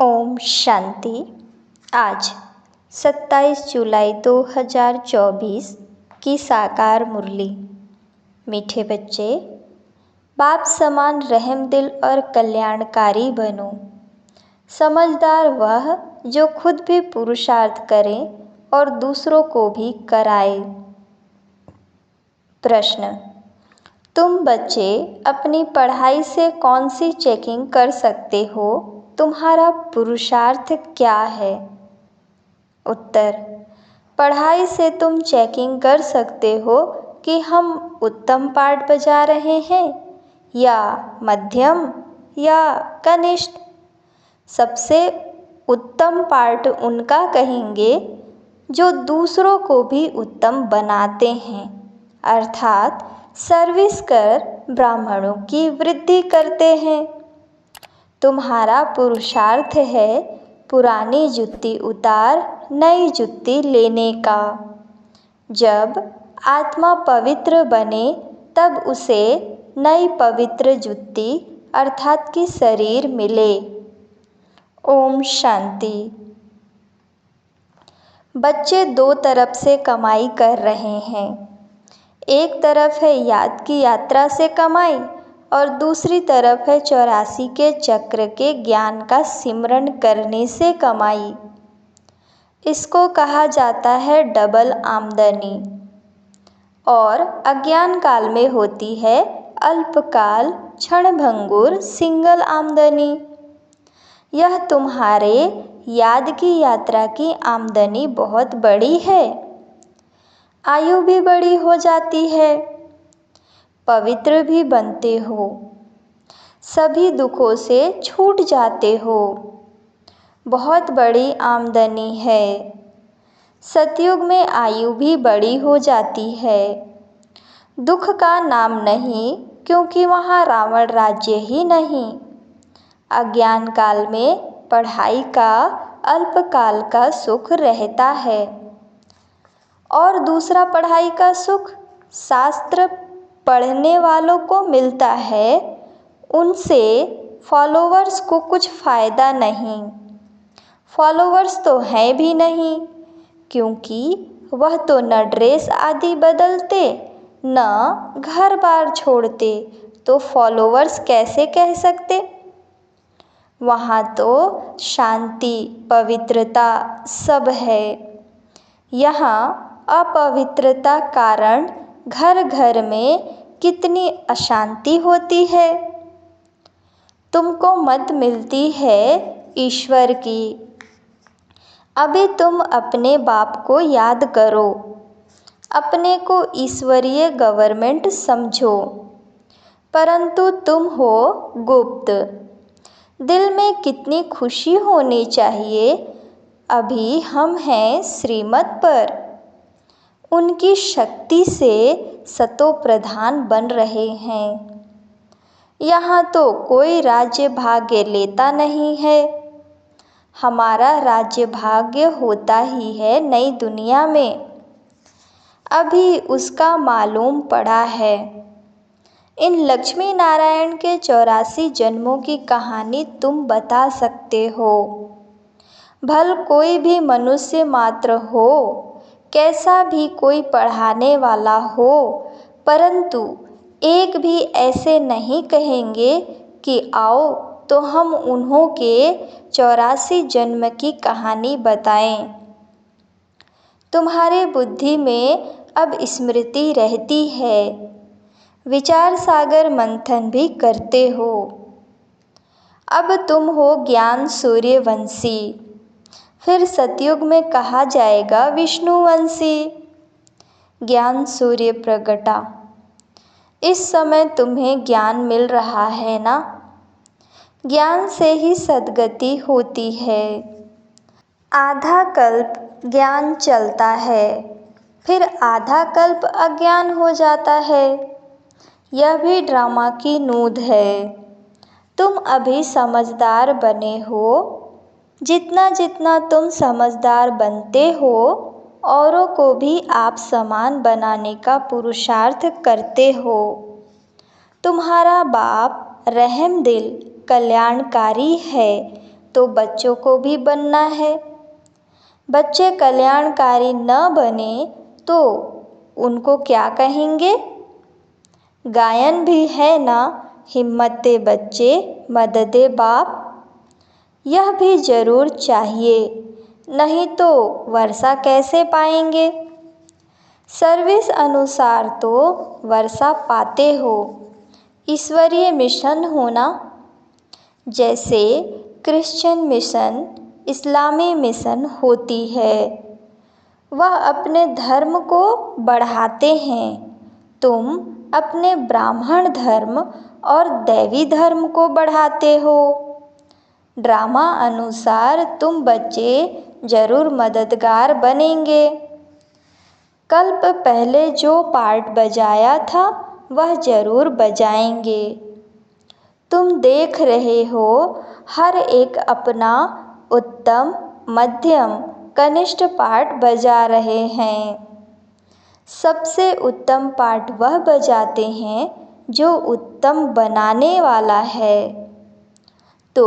ओम शांति। आज 27 जुलाई 2024 की साकार मुरली। मीठे बच्चे, बाप समान रहमदिल और कल्याणकारी बनो। समझदार वह जो खुद भी पुरुषार्थ करे और दूसरों को भी कराए। प्रश्न: तुम बच्चे अपनी पढ़ाई से कौन सी चेकिंग कर सकते हो? तुम्हारा पुरुषार्थ क्या है? उत्तर: पढ़ाई से तुम चेकिंग कर सकते हो कि हम उत्तम पाठ बजा रहे हैं या मध्यम या कनिष्ठ। सबसे उत्तम पाठ उनका कहेंगे जो दूसरों को भी उत्तम बनाते हैं, अर्थात सर्विस कर ब्राह्मणों की वृद्धि करते हैं। तुम्हारा पुरुषार्थ है पुरानी जुत्ती उतार नई जुत्ती लेने का। जब आत्मा पवित्र बने तब उसे नई पवित्र जुत्ती अर्थात कि शरीर मिले। ओम शांति। बच्चे दो तरफ से कमाई कर रहे हैं। एक तरफ है याद की यात्रा से कमाई और दूसरी तरफ है 84 के चक्र के ज्ञान का सिमरन करने से कमाई। इसको कहा जाता है डबल आमदनी और अज्ञान काल में होती है अल्पकाल क्षणभंगुर सिंगल आमदनी। यह तुम्हारे याद की यात्रा की आमदनी बहुत बड़ी है। आयु भी बड़ी हो जाती है, पवित्र भी बनते हो, सभी दुखों से छूट जाते हो। बहुत बड़ी आमदनी है। सतयुग में आयु भी बड़ी हो जाती है। दुख का नाम नहीं, क्योंकि वहाँ रावण राज्य ही नहीं। अज्ञान काल में पढ़ाई का अल्पकाल का सुख रहता है और दूसरा पढ़ाई का सुख शास्त्र पढ़ने वालों को मिलता है। उनसे फॉलोवर्स को कुछ फ़ायदा नहीं। फॉलोवर्स तो हैं भी नहीं, क्योंकि वह तो न ड्रेस आदि बदलते न घर बार छोड़ते, तो फॉलोवर्स कैसे कह सकते? वहाँ तो शांति पवित्रता सब है। यहाँ अपवित्रता कारण घर घर में कितनी अशांति होती है। तुमको मत मिलती है ईश्वर की। अभी तुम अपने बाप को याद करो, अपने को ईश्वरीय गवर्नमेंट समझो, परंतु तुम हो गुप्त। दिल में कितनी खुशी होनी चाहिए। अभी हम हैं श्रीमत पर, उनकी शक्ति से सतो प्रधान बन रहे हैं। यहाँ तो कोई राज्य भाग्य लेता नहीं है। हमारा राज्य भाग्य होता ही है नई दुनिया में। अभी उसका मालूम पड़ा है। इन लक्ष्मी नारायण के 84 जन्मों की कहानी तुम बता सकते हो। भल कोई भी मनुष्य मात्र हो, कैसा भी कोई पढ़ाने वाला हो, परंतु एक भी ऐसे नहीं कहेंगे कि आओ तो हम उन्हों के 84 जन्म की कहानी बताएं। तुम्हारे बुद्धि में अब स्मृति रहती है, विचार सागर मंथन भी करते हो। अब तुम हो ज्ञान सूर्यवंशी, फिर सतयुग में कहा जाएगा विष्णुवंशी। ज्ञान सूर्य प्रगटा। इस समय तुम्हें ज्ञान मिल रहा है ना? ज्ञान से ही सद्गति होती है। आधा कल्प ज्ञान चलता है, फिर आधा कल्प अज्ञान हो जाता है। यह भी ड्रामा की नूंद है। तुम अभी समझदार बने हो। जितना जितना तुम समझदार बनते हो, औरों को भी आप समान बनाने का पुरुषार्थ करते हो। तुम्हारा बाप रहमदिल कल्याणकारी है, तो बच्चों को भी बनना है। बच्चे कल्याणकारी न बने तो उनको क्या कहेंगे? गायन भी है ना, हिम्मते बच्चे मददे बाप। यह भी ज़रूर चाहिए, नहीं तो वर्षा कैसे पाएंगे? सर्विस अनुसार तो वर्षा पाते हो, ईश्वरीय मिशन होना। जैसे क्रिश्चियन मिशन, इस्लामी मिशन होती है, वह अपने धर्म को बढ़ाते हैं। तुम अपने ब्राह्मण धर्म और दैवी धर्म को बढ़ाते हो। ड्रामा अनुसार तुम बच्चे ज़रूर मददगार बनेंगे। कल्प पहले जो पार्ट बजाया था वह ज़रूर बजाएंगे। तुम देख रहे हो, हर एक अपना उत्तम, मध्यम, कनिष्ठ पार्ट बजा रहे हैं। सबसे उत्तम पार्ट वह बजाते हैं जो उत्तम बनाने वाला है। तो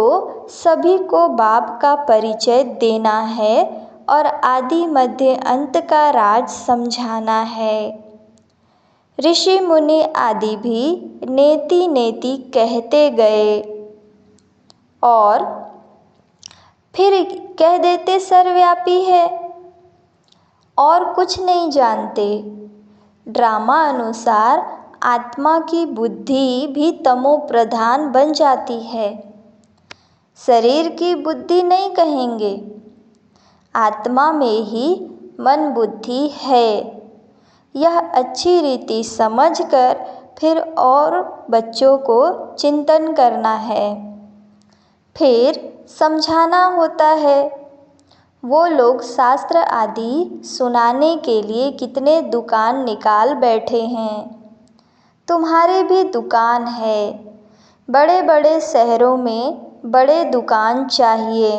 सभी को बाप का परिचय देना है और आदि मध्य अंत का राज समझाना है। ऋषि मुनि आदि भी नेति नेति कहते गए और फिर कह देते सर्वव्यापी है और कुछ नहीं जानते। ड्रामा अनुसार आत्मा की बुद्धि भी तमो प्रधान बन जाती है। शरीर की बुद्धि नहीं कहेंगे, आत्मा में ही मन बुद्धि है। यह अच्छी रीति समझकर फिर और बच्चों को चिंतन करना है, फिर समझाना होता है। वो लोग शास्त्र आदि सुनाने के लिए कितने दुकान निकाल बैठे हैं। तुम्हारे भी दुकान है। बड़े बड़े शहरों में बड़े दुकान चाहिए।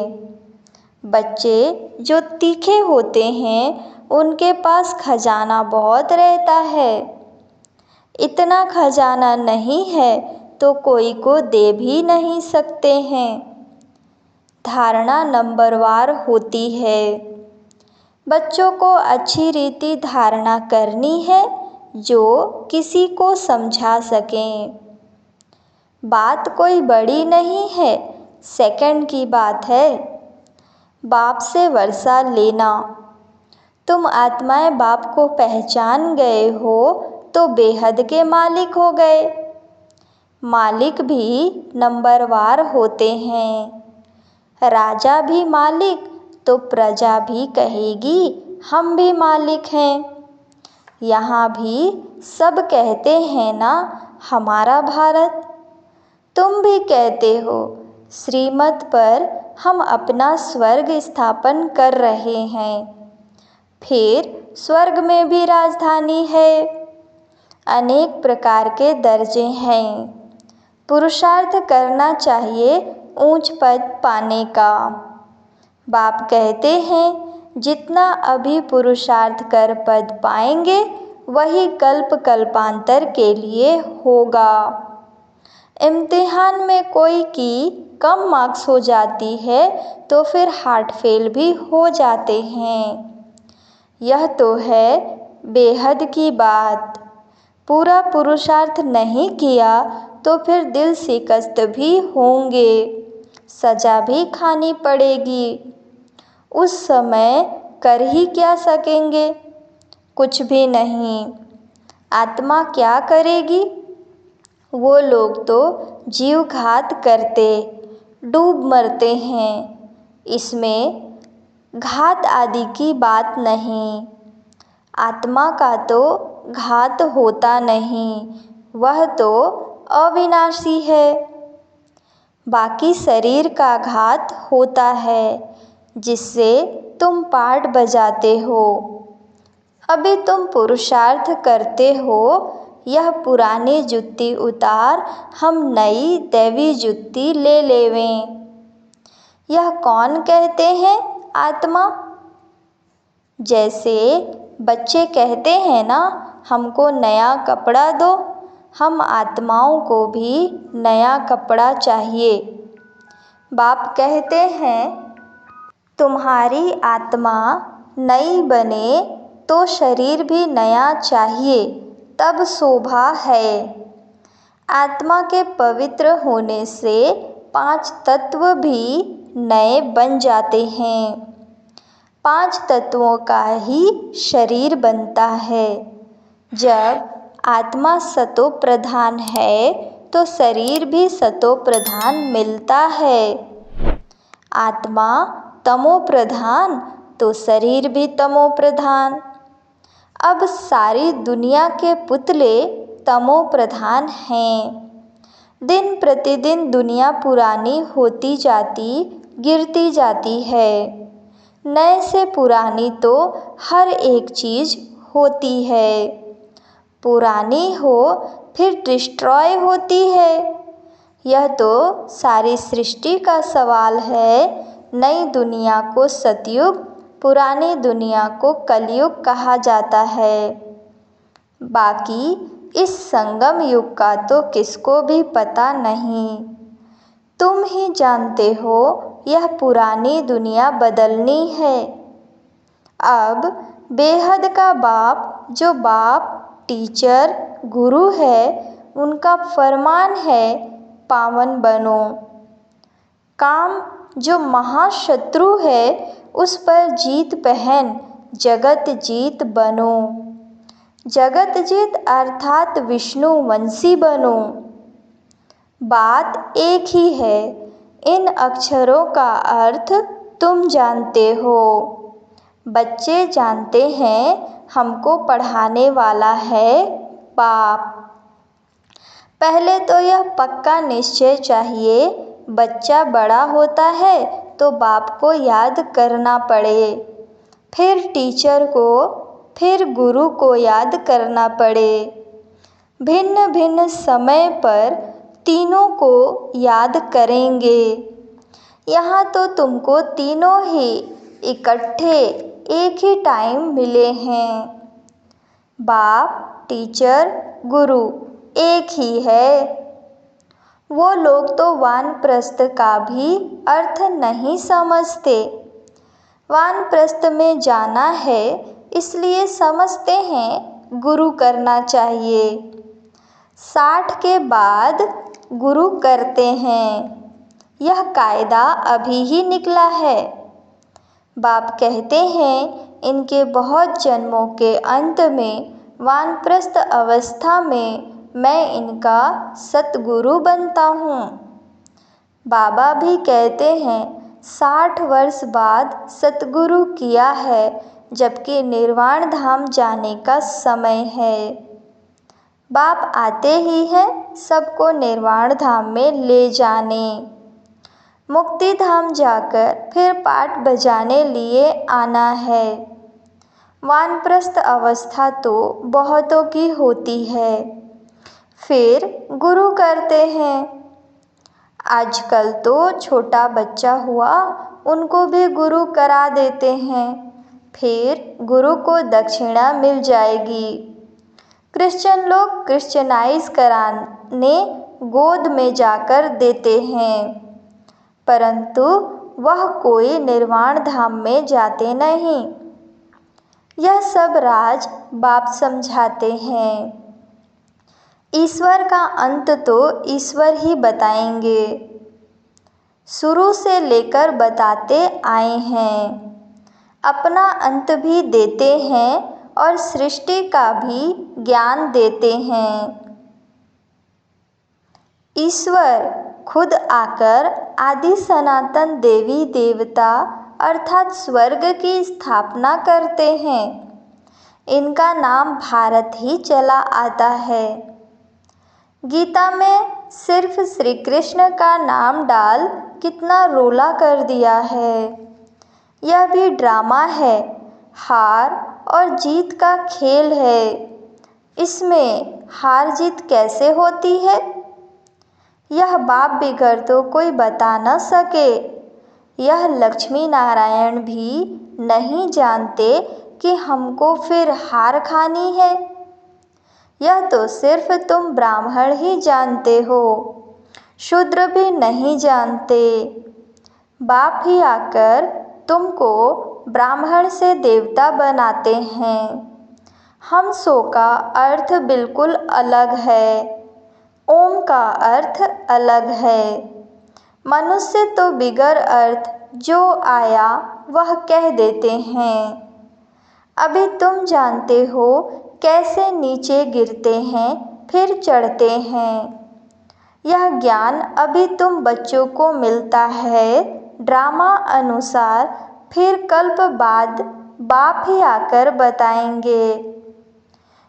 बच्चे जो तीखे होते हैं उनके पास खजाना बहुत रहता है। इतना खजाना नहीं है तो कोई को दे भी नहीं सकते हैं। धारणा नंबरवार होती है। बच्चों को अच्छी रीति धारणा करनी है जो किसी को समझा सकें। बात कोई बड़ी नहीं है, सेकंड की बात है। बाप से वर्षा लेना। तुम आत्माएं बाप को पहचान गए हो तो बेहद के मालिक हो गए। मालिक भी नंबरवार होते हैं। राजा भी मालिक तो प्रजा भी कहेगी हम भी मालिक हैं। यहाँ भी सब कहते हैं ना हमारा भारत। तुम भी कहते हो श्रीमत पर हम अपना स्वर्ग स्थापन कर रहे हैं। फिर स्वर्ग में भी राजधानी है। अनेक प्रकार के दर्जे हैं। पुरुषार्थ करना चाहिए ऊंच पद पाने का। बाप कहते हैं जितना अभी पुरुषार्थ कर पद पाएंगे वही कल्प कल्पांतर के लिए होगा। इम्तिहान में कोई की कम मार्क्स हो जाती है तो फिर हार्ट फेल भी हो जाते हैं। यह तो है बेहद की बात। पूरा पुरुषार्थ नहीं किया तो फिर दिल शिकस्त भी होंगे, सज़ा भी खानी पड़ेगी। उस समय कर ही क्या सकेंगे? कुछ भी नहीं। आत्मा क्या करेगी? वो लोग तो जीव घात करते, डूब मरते हैं। इसमें घात आदि की बात नहीं। आत्मा का तो घात होता नहीं, वह तो अविनाशी है। बाकी शरीर का घात होता है जिससे तुम पार्ट बजाते हो। अभी तुम पुरुषार्थ करते हो। यह पुरानी जुत्ती उतार, हम नई दैवी जुत्ती ले लेवें। यह कौन कहते हैं आत्मा? जैसे बच्चे कहते हैं ना हमको नया कपड़ा दो, हम आत्माओं को भी नया कपड़ा चाहिए। बाप कहते हैं, तुम्हारी आत्मा नई बने तो शरीर भी नया चाहिए, तब शोभा है। आत्मा के पवित्र होने से 5 तत्व भी नए बन जाते हैं। 5 तत्वों का ही शरीर बनता है। जब आत्मा सतो प्रधान है तो शरीर भी सतो प्रधान मिलता है। आत्मा तमो प्रधान तो शरीर भी तमो प्रधान। अब सारी दुनिया के पुतले तमो प्रधान हैं। दिन प्रतिदिन दुनिया पुरानी होती जाती, गिरती जाती है। नए से पुरानी तो हर एक चीज़ होती है। पुरानी हो फिर डिस्ट्रॉय होती है। यह तो सारी सृष्टि का सवाल है। नई दुनिया को सतयुग, पुरानी दुनिया को कलयुग कहा जाता है। बाकी इस संगम युग का तो किसको भी पता नहीं। तुम ही जानते हो यह पुरानी दुनिया बदलनी है। अब बेहद का बाप, जो बाप टीचर गुरु है, उनका फरमान है, पावन बनो। काम जो महाशत्रु है उस पर जीत पहन, जगत जीत बनो। जगत जीत अर्थात विष्णु वंशी बनो। बात एक ही है। इन अक्षरों का अर्थ तुम जानते हो। बच्चे जानते हैं हमको पढ़ाने वाला है बाप। पहले तो यह पक्का निश्चय चाहिए, बच्चा बड़ा होता है तो बाप को याद करना पड़े, फिर टीचर को, फिर गुरु को याद करना पड़े। भिन्न भिन्न समय पर तीनों को याद करेंगे। यहाँ तो तुमको तीनों ही इकट्ठे एक ही टाइम मिले हैं। बाप, टीचर, गुरु एक ही है। वो लोग तो वानप्रस्थ का भी अर्थ नहीं समझते। वानप्रस्थ में जाना है इसलिए समझते हैं गुरु करना चाहिए। 60 के बाद गुरु करते हैं। यह कायदा अभी ही निकला है। बाप कहते हैं इनके बहुत जन्मों के अंत में वानप्रस्थ अवस्था में मैं इनका सतगुरु बनता हूँ। बाबा भी कहते हैं 60 वर्ष बाद सतगुरु किया है, जबकि निर्वाण धाम जाने का समय है। बाप आते ही हैं सबको निर्वाण धाम में ले जाने। मुक्ति धाम जाकर फिर पाठ बजाने लिए आना है। वानप्रस्थ अवस्था तो बहुतों की होती है, फिर गुरु करते हैं। आजकल तो छोटा बच्चा हुआ उनको भी गुरु करा देते हैं, फिर गुरु को दक्षिणा मिल जाएगी। क्रिश्चियन लोग क्रिश्चियनाइज कराने गोद में जाकर देते हैं, परंतु वह कोई निर्वाण धाम में जाते नहीं। यह सब राज बाप समझाते हैं। ईश्वर का अंत तो ईश्वर ही बताएंगे। शुरू से लेकर बताते आए हैं। अपना अंत भी देते हैं और सृष्टि का भी ज्ञान देते हैं। ईश्वर खुद आकर आदि सनातन देवी देवता अर्थात स्वर्ग की स्थापना करते हैं। इनका नाम भारत ही चला आता है। गीता में सिर्फ श्री कृष्ण का नाम डाल कितना रोला कर दिया है। यह भी ड्रामा है, हार और जीत का खेल है। इसमें हार जीत कैसे होती है, यह बाप बिगड़ तो कोई बता न सके। यह लक्ष्मी नारायण भी नहीं जानते कि हमको फिर हार खानी है। यह तो सिर्फ तुम ब्राह्मण ही जानते हो, शूद्र भी नहीं जानते। बाप ही आकर तुमको ब्राह्मण से देवता बनाते हैं। हमसों का अर्थ बिल्कुल अलग है, ओम का अर्थ अलग है। मनुष्य तो बिगर अर्थ जो आया वह कह देते हैं। अभी तुम जानते हो कैसे नीचे गिरते हैं फिर चढ़ते हैं। यह ज्ञान अभी तुम बच्चों को मिलता है ड्रामा अनुसार, फिर कल्प बाद बाप ही आकर बताएंगे।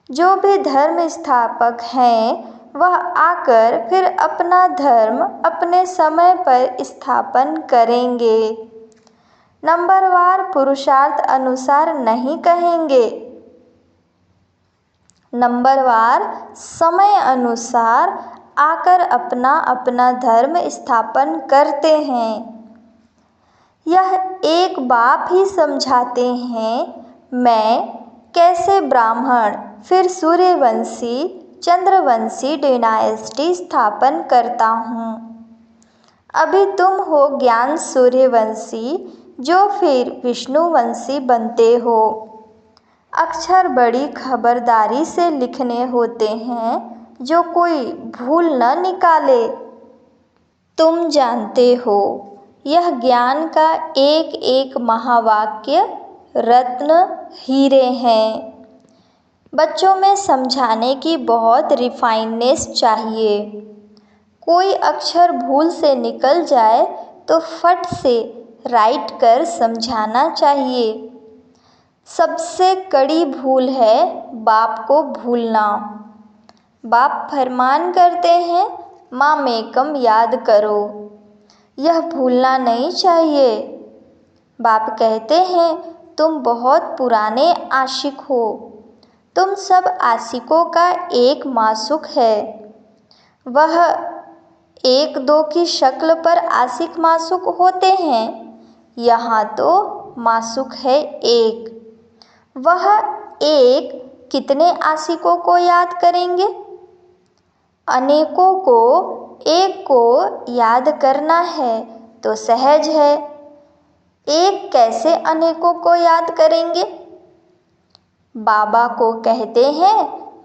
जो भी धर्म स्थापक हैं वह आकर फिर अपना धर्म अपने समय पर स्थापन करेंगे। नंबरवार पुरुषार्थ अनुसार नहीं कहेंगे, नंबरवार समय अनुसार आकर अपना अपना धर्म स्थापन करते हैं। यह एक बाप ही समझाते हैं। मैं कैसे ब्राह्मण फिर सूर्यवंशी चंद्रवंशी डायनेस्टी स्थापन करता हूँ। अभी तुम हो ज्ञान सूर्यवंशी जो फिर विष्णुवंशी बनते हो। अक्षर बड़ी खबरदारी से लिखने होते हैं जो कोई भूल न निकाले। तुम जानते हो यह ज्ञान का एक एक महावाक्य रत्न हीरे हैं। बच्चों में समझाने की बहुत रिफाइननेस चाहिए। कोई अक्षर भूल से निकल जाए तो फट से राइट कर समझाना चाहिए। सबसे कड़ी भूल है बाप को भूलना। बाप फरमान करते हैं मामेकम याद करो, यह भूलना नहीं चाहिए। बाप कहते हैं तुम बहुत पुराने आशिक हो। तुम सब आशिकों का एक मासूक है। वह एक दो की शक्ल पर आशिक मासूक होते हैं, यहाँ तो मासूक है एक। वह एक कितने आशिकों को याद करेंगे? अनेकों को एक को याद करना है तो सहज है। एक कैसे अनेकों को याद करेंगे? बाबा को कहते हैं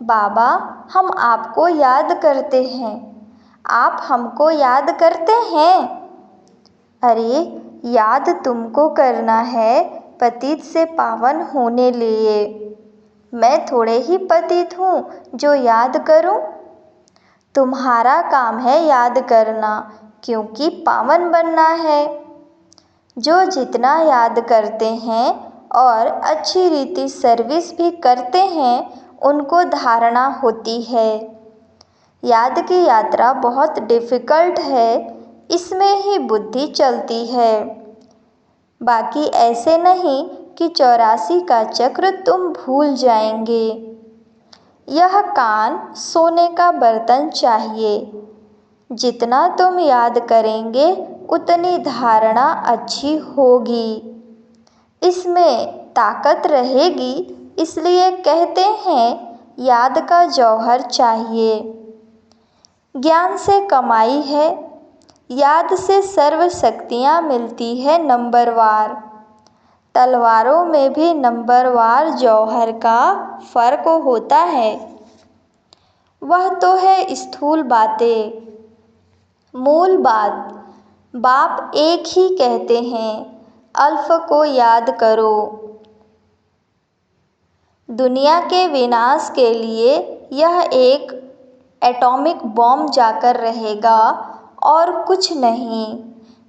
बाबा हम आपको याद करते हैं, आप हमको याद करते हैं। अरे याद तुमको करना है पतित से पावन होने लिए। मैं थोड़े ही पतित हूँ जो याद करूँ। तुम्हारा काम है याद करना क्योंकि पावन बनना है। जो जितना याद करते हैं और अच्छी रीति सर्विस भी करते हैं उनको धारणा होती है। याद की यात्रा बहुत डिफ़िकल्ट है, इसमें ही बुद्धि चलती है। बाकी ऐसे नहीं कि 84 का चक्र तुम भूल जाएंगे। यह कान सोने का बर्तन चाहिए। जितना तुम याद करेंगे उतनी धारणा अच्छी होगी, इसमें ताकत रहेगी। इसलिए कहते हैं याद का जौहर चाहिए। ज्ञान से कमाई है, याद से सर्व शक्तियाँ मिलती है नंबरवार। तलवारों में भी नंबरवार जौहर का फर्क होता है। वह तो है स्थूल बातें। मूल बात बाप एक ही कहते हैं, अल्फ को याद करो। दुनिया के विनाश के लिए यह एक एटॉमिक बॉम्ब जाकर रहेगा और कुछ नहीं।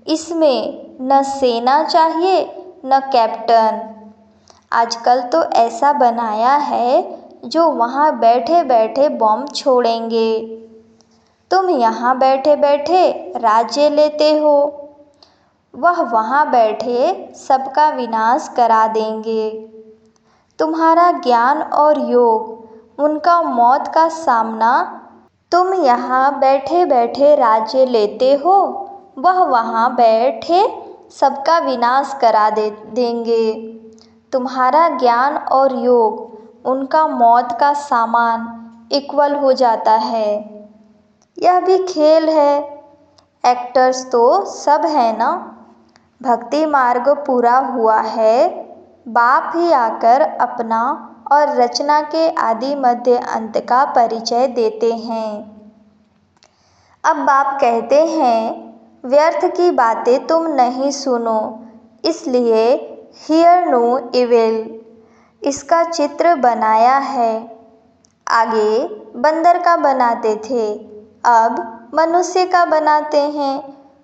इसमें न सेना चाहिए न कैप्टन। आजकल तो ऐसा बनाया है जो वहाँ बैठे बैठे बॉम्ब छोड़ेंगे। तुम यहाँ बैठे बैठे राज्य लेते हो, वह वहाँ बैठे सबका विनाश करा देंगे। तुम्हारा ज्ञान और योग उनका मौत का सामना। तुम यहाँ बैठे बैठे राज्य लेते हो, वह वहाँ बैठे सबका विनाश करा देंगे। तुम्हारा ज्ञान और योग उनका मौत का सामान इक्वल हो जाता है। यह भी खेल है। एक्टर्स तो सब है ना। भक्ति मार्ग पूरा हुआ है, बाप ही आकर अपना और रचना के आदि मध्य अंत का परिचय देते हैं। अब बाप कहते हैं व्यर्थ की बातें तुम नहीं सुनो, इसलिए हियर नो इविल इसका चित्र बनाया है। आगे बंदर का बनाते थे, अब मनुष्य का बनाते हैं,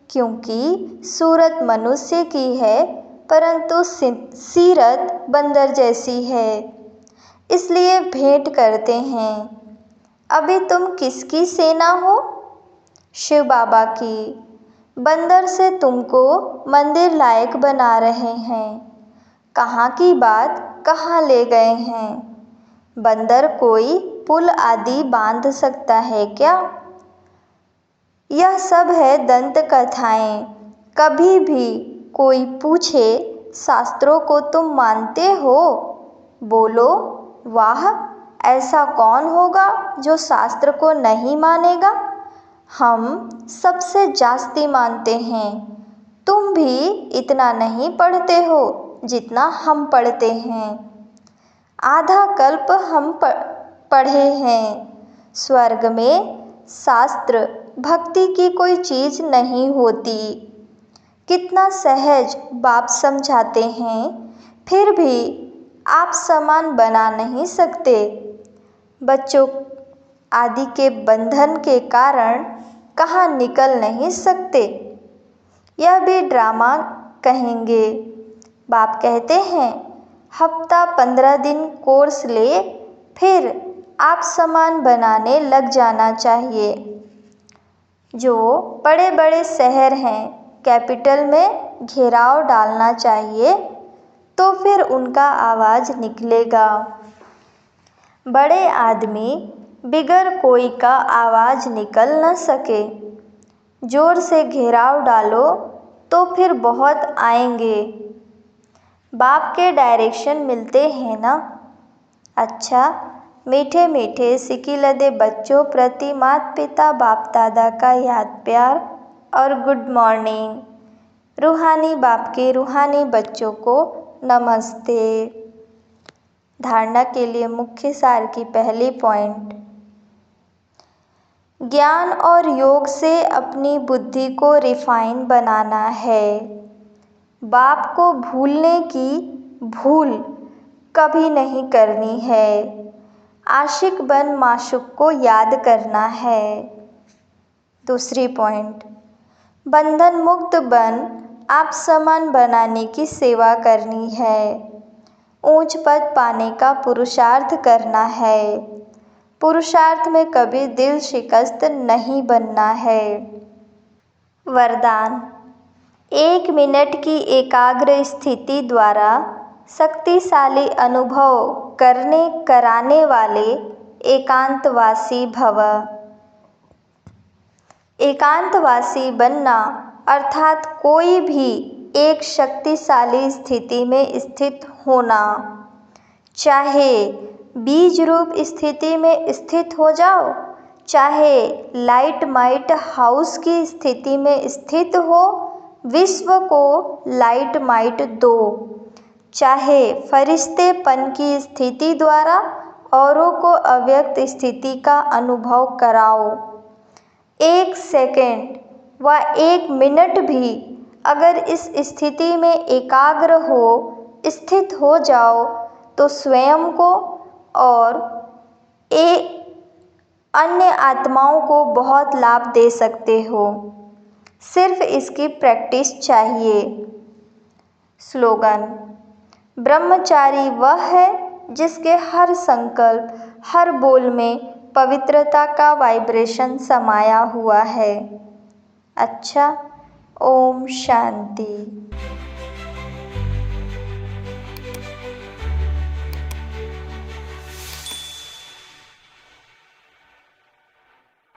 क्योंकि सूरत मनुष्य की है परंतु सीरत बंदर जैसी है, इसलिए भेंट करते हैं। अभी तुम किसकी सेना हो? शिव बाबा की। बंदर से तुमको मंदिर लायक बना रहे हैं, कहाँ की बात कहाँ ले गए हैं। बंदर कोई पुल आदि बांध सकता है क्या? यह सब है दंत कथाएं। कभी भी कोई पूछे शास्त्रों को तुम मानते हो? बोलो वाह, ऐसा कौन होगा जो शास्त्र को नहीं मानेगा। हम सबसे जास्ती मानते हैं। तुम भी इतना नहीं पढ़ते हो जितना हम पढ़ते हैं। आधा कल्प हम पढ़े हैं। स्वर्ग में शास्त्र भक्ति की कोई चीज़ नहीं होती। कितना सहज बाप समझाते हैं, फिर भी आप समान बना नहीं सकते। बच्चों आदि के बंधन के कारण कहाँ निकल नहीं सकते। यह भी ड्रामा कहेंगे। बाप कहते हैं हफ्ता 15 दिन कोर्स ले, फिर आप समान बनाने लग जाना चाहिए। जो बड़े बड़े शहर हैं, कैपिटल में घेराव डालना चाहिए, तो फिर उनका आवाज़ निकलेगा। बड़े आदमी बिगर कोई का आवाज़ निकल न सके। जोर से घेराव डालो तो फिर बहुत आएंगे। बाप के डायरेक्शन मिलते हैं ना। अच्छा, मीठे मीठे सिकिलदे बच्चों प्रति माता पिता बाप दादा का याद प्यार और गुड मॉर्निंग। रूहानी बाप के रूहानी बच्चों को नमस्ते। धारणा के लिए मुख्य सार की पहली पॉइंट, ज्ञान और योग से अपनी बुद्धि को रिफाइन बनाना है। बाप को भूलने की भूल कभी नहीं करनी है। आशिक बन माशूक को याद करना है। दूसरी पॉइंट, बंधन मुक्त बन आप समान बनाने की सेवा करनी है। ऊंच पद पाने का पुरुषार्थ करना है। पुरुषार्थ में कभी दिल शिकस्त नहीं बनना है। वरदान, 1 मिनट की एकाग्र स्थिति द्वारा शक्तिशाली अनुभव कराने वाले एकांतवासी भव। एकांतवासी बनना अर्थात कोई भी एक शक्तिशाली स्थिति में स्थित होना। चाहे बीज रूप स्थिति में स्थित हो जाओ, चाहे लाइट माइट हाउस की स्थिति में स्थित हो, विश्व को लाइट माइट दो, चाहे फरिश्तेपन की स्थिति द्वारा औरों को अव्यक्त स्थिति का अनुभव कराओ। 1 सेकंड व 1 मिनट भी अगर इस स्थिति में एकाग्र हो, स्थित हो जाओ, तो स्वयं को और अन्य आत्माओं को बहुत लाभ दे सकते हो। सिर्फ इसकी प्रैक्टिस चाहिए। स्लोगन, ब्रह्मचारी वह है जिसके हर संकल्प, हर बोल में पवित्रता का वाइब्रेशन समाया हुआ है। अच्छा, ओम शांति।